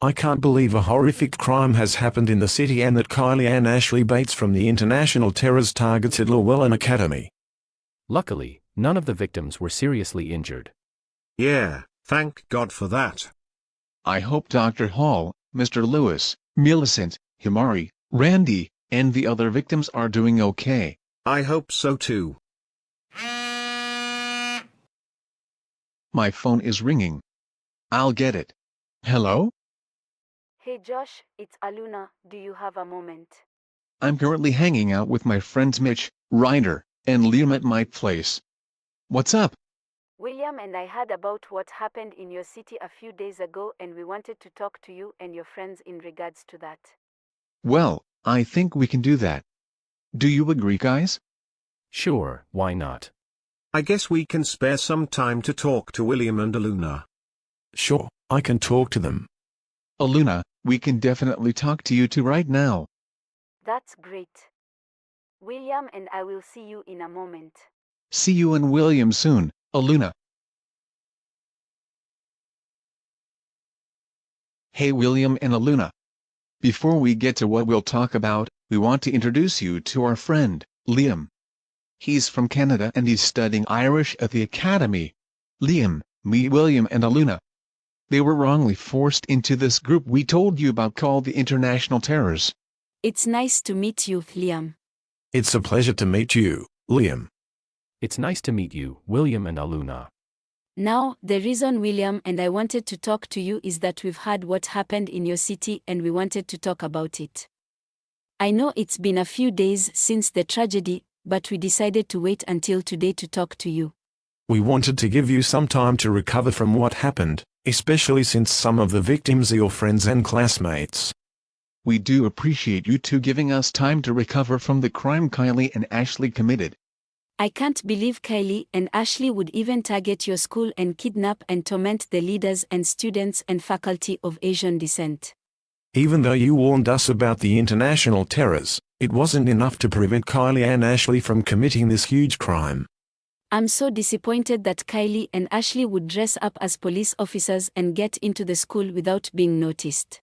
I can't believe a horrific crime has happened in the city and that Kylie Ann Ashley Bates from the International Terrors targeted Llewellyn Academy. Luckily, none of the victims were seriously injured. Yeah, thank God for that. I hope Dr. Hall, Mr. Lewis, Millicent, Himari, Randy, and the other victims are doing okay. I hope so too. My phone is ringing. I'll get it. Hello? Hey Josh, it's Aluna. Do you have a moment? I'm currently hanging out with my friends Mitch, Ryder, and Liam at my place. What's up? William and I heard about what happened in your city a few days ago and we wanted to talk to you and your friends in regards to that. Well, I think we can do that. Do you agree, guys? Sure, why not? I guess we can spare some time to talk to William and Aluna. Sure, I can talk to them. Aluna, we can definitely talk to you two right now. That's great. William and I will see you in a moment. See you and William soon, Aluna. Hey William and Aluna. Before we get to what we'll talk about, we want to introduce you to our friend, Liam. He's from Canada and he's studying Irish at the Academy. Liam, meet William and Aluna. They were wrongly forced into this group we told you about called the International Terrors. It's nice to meet you, Liam. It's a pleasure to meet you, Liam. It's nice to meet you, William and Aluna. Now, the reason William and I wanted to talk to you is that we've heard what happened in your city and we wanted to talk about it. I know it's been a few days since the tragedy, but we decided to wait until today to talk to you. We wanted to give you some time to recover from what happened, especially since some of the victims are your friends and classmates. We do appreciate you two giving us time to recover from the crime Kylie and Ashley committed. I can't believe Kylie and Ashley would even target your school and kidnap and torment the leaders and students and faculty of Asian descent. Even though you warned us about the international terrors, it wasn't enough to prevent Kylie and Ashley from committing this huge crime. I'm so disappointed that Kylie and Ashley would dress up as police officers and get into the school without being noticed.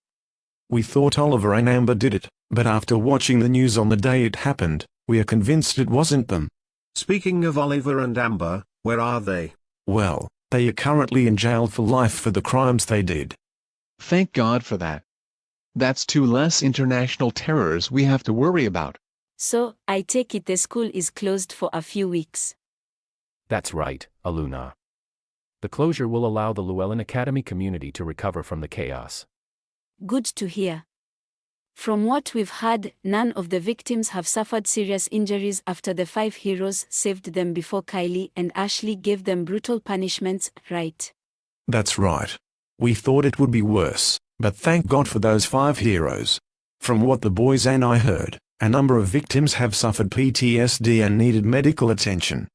We thought Oliver and Amber did it, but after watching the news on the day it happened, we are convinced it wasn't them. Speaking of Oliver and Amber, where are they? Well, they are currently in jail for life for the crimes they did. Thank God for that. That's two less international terrors we have to worry about. So, I take it the school is closed for a few weeks. That's right, Aluna. The closure will allow the Llewellyn Academy community to recover from the chaos. Good to hear. From what we've heard, none of the victims have suffered serious injuries after the 5 heroes saved them before Kylie and Ashley gave them brutal punishments, right? That's right. We thought it would be worse, but thank God for those 5 heroes. From what the boys and I heard, a number of victims have suffered PTSD and needed medical attention.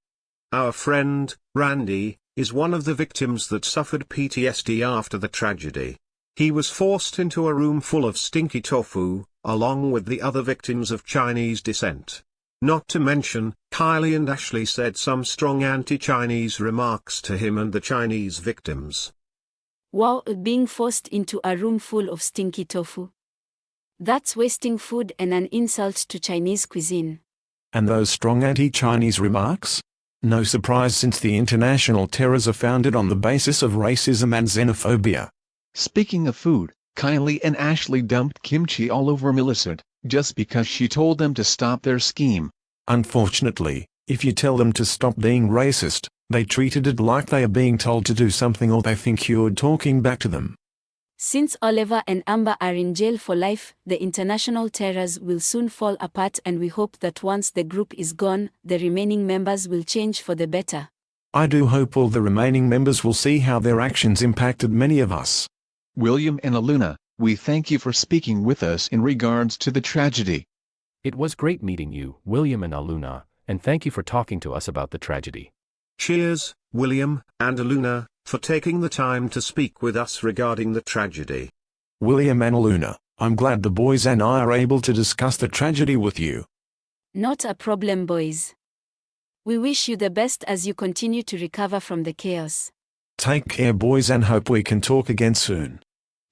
Our friend, Randy, is one of the victims that suffered PTSD after the tragedy. He was forced into a room full of stinky tofu, along with the other victims of Chinese descent. Not to mention, Kylie and Ashley said some strong anti-Chinese remarks to him and the Chinese victims. Wow, being forced into a room full of stinky tofu. That's wasting food and an insult to Chinese cuisine. And those strong anti-Chinese remarks? No surprise since the international terrors are founded on the basis of racism and xenophobia. Speaking of food, Kylie and Ashley dumped kimchi all over Millicent, just because she told them to stop their scheme. Unfortunately, if you tell them to stop being racist, they treated it like they are being told to do something or they think you're talking back to them. Since Oliver and Amber are in jail for life, the international terrors will soon fall apart and we hope that once the group is gone, the remaining members will change for the better. I do hope all the remaining members will see how their actions impacted many of us. William and Aluna, we thank you for speaking with us in regards to the tragedy. It was great meeting you, William and Aluna, and thank you for talking to us about the tragedy. Cheers, William and Aluna, for taking the time to speak with us regarding the tragedy. William and Aluna, I'm glad the boys and I are able to discuss the tragedy with you. Not a problem, boys. We wish you the best as you continue to recover from the chaos. Take care, boys, and hope we can talk again soon.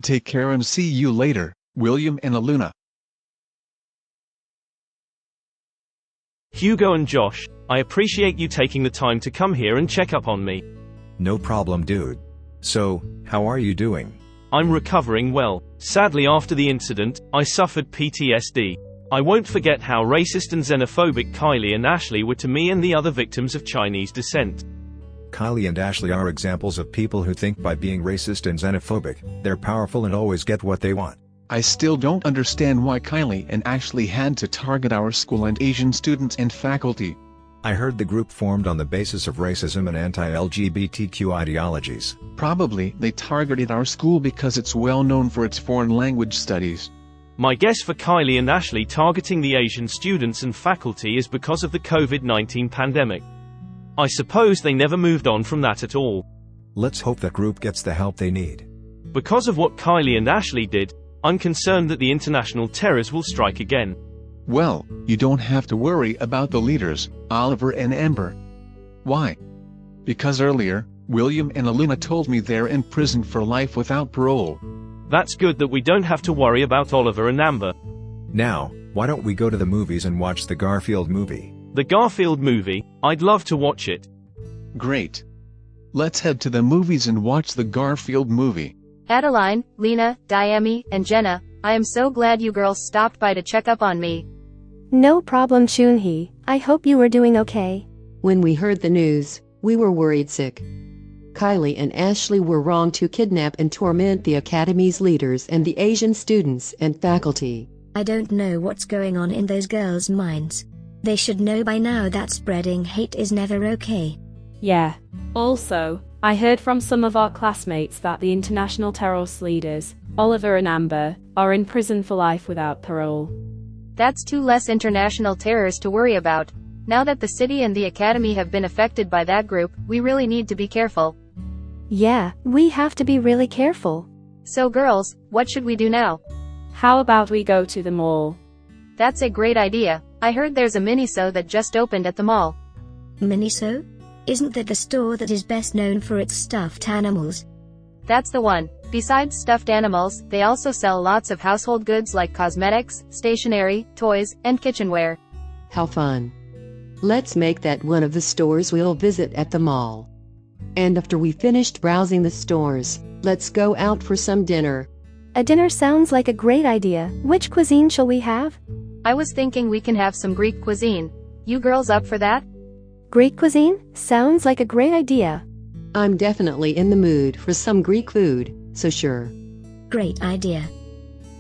Take care and see you later, William and Aluna. Hugo and Josh, I appreciate you taking the time to come here and check up on me. No problem, dude. So, how are you doing? I'm recovering well. Sadly, after the incident, I suffered PTSD. I won't forget how racist and xenophobic Kylie and Ashley were to me and the other victims of Chinese descent. Kylie and Ashley are examples of people who think by being racist and xenophobic, they're powerful and always get what they want. I still don't understand why Kylie and Ashley had to target our school and Asian students and faculty. I heard the group formed on the basis of racism and anti-LGBTQ ideologies. Probably they targeted our school because it's well known for its foreign language studies. My guess for Kylie and Ashley targeting the Asian students and faculty is because of the COVID-19 pandemic. I suppose they never moved on from that at all. Let's hope that group gets the help they need. Because of what Kylie and Ashley did, I'm concerned that the international terrors will strike again. Well, you don't have to worry about the leaders, Oliver and Amber. Why? Because earlier, William and Aluna told me they're in prison for life without parole. That's good that we don't have to worry about Oliver and Amber. Now, why don't we go to the movies and watch the Garfield movie? The Garfield movie, I'd love to watch it. Great. Let's head to the movies and watch the Garfield movie. Adeline, Lena, Diami, and Jenna, I am so glad you girls stopped by to check up on me. No problem, Chunhee. I hope you are doing okay. When we heard the news, we were worried sick. Kylie and Ashley were wrong to kidnap and torment the Academy's leaders and the Asian students and faculty. I don't know what's going on in those girls' minds. They should know by now that spreading hate is never okay. Yeah. Also, I heard from some of our classmates that the international terrorist leaders, Oliver and Amber, are in prison for life without parole. That's two less international terrors to worry about. Now that the city and the academy have been affected by that group, we really need to be careful. Yeah, we have to be really careful. So girls, what should we do now? How about we go to the mall? That's a great idea. I heard there's a Miniso that just opened at the mall. Miniso? Isn't that the store that is best known for its stuffed animals? That's the one. Besides stuffed animals, they also sell lots of household goods like cosmetics, stationery, toys, and kitchenware. How fun. Let's make that one of the stores we'll visit at the mall. And after we finished browsing the stores, let's go out for some dinner. A dinner sounds like a great idea. Which cuisine shall we have? I was thinking we can have some Greek cuisine. You girls up for that? Greek cuisine? Sounds like a great idea. I'm definitely in the mood for some Greek food, so sure. Great idea.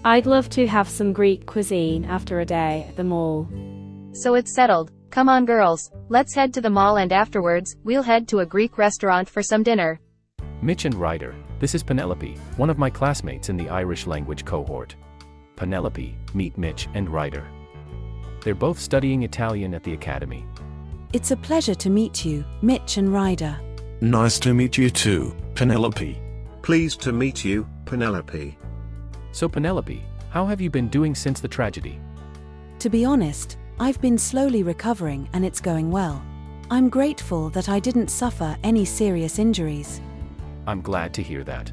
I'd love to have some Greek cuisine after a day at the mall. So it's settled. Come on girls, let's head to the mall and afterwards, we'll head to a Greek restaurant for some dinner. Mitch and Ryder, this is Penelope, one of my classmates in the Irish language cohort. Penelope, meet Mitch and Ryder. They're both studying Italian at the academy. It's a pleasure to meet you, Mitch and Ryder. Nice to meet you too, Penelope. Pleased to meet you, Penelope. So Penelope, how have you been doing since the tragedy? To be honest, I've been slowly recovering and it's going well. I'm grateful that I didn't suffer any serious injuries. I'm glad to hear that.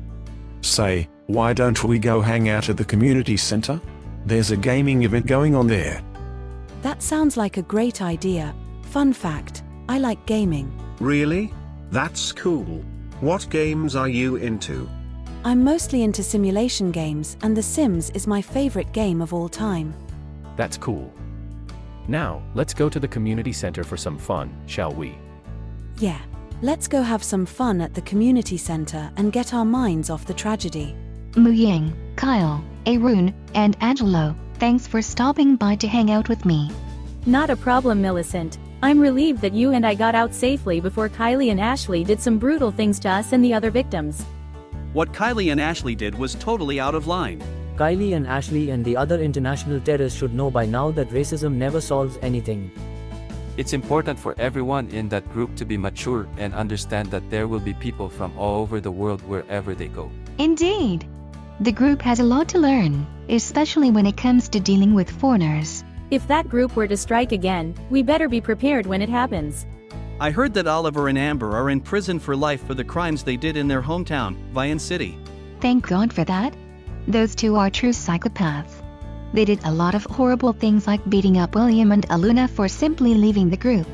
Say, why don't we go hang out at the community center? There's a gaming event going on there. That sounds like a great idea. Fun fact, I like gaming. Really? That's cool. What games are you into? I'm mostly into simulation games, and The Sims is my favorite game of all time. That's cool. Now, let's go to the community center for some fun, shall we? Yeah, let's go have some fun at the community center and get our minds off the tragedy. Muying, Kyle, Arun, and Angelo, thanks for stopping by to hang out with me. Not a problem, Millicent. I'm relieved that you and I got out safely before Kylie and Ashley did some brutal things to us and the other victims. What Kylie and Ashley did was totally out of line. Kylie and Ashley and the other international terrorists should know by now that racism never solves anything. It's important for everyone in that group to be mature and understand that there will be people from all over the world wherever they go. Indeed. The group has a lot to learn, especially when it comes to dealing with foreigners. If that group were to strike again, we better be prepared when it happens. I heard that Oliver and Amber are in prison for life for the crimes they did in their hometown, Vian City. Thank God for that. Those two are true psychopaths. They did a lot of horrible things like beating up William and Aluna for simply leaving the group.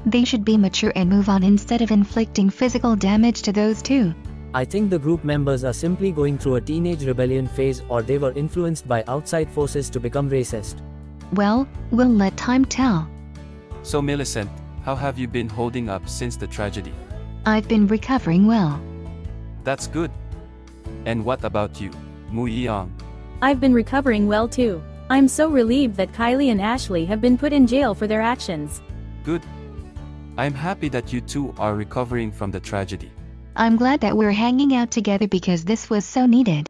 They should be mature and move on instead of inflicting physical damage to those two. I think the group members are simply going through a teenage rebellion phase, or they were influenced by outside forces to become racist. Well, we'll let time tell. So Millicent, how have you been holding up since the tragedy? I've been recovering well. That's good. And what about you, Mu Yang? I've been recovering well too. I'm so relieved that Kylie and Ashley have been put in jail for their actions. Good. I'm happy that you two are recovering from the tragedy. I'm glad that we're hanging out together because this was so needed.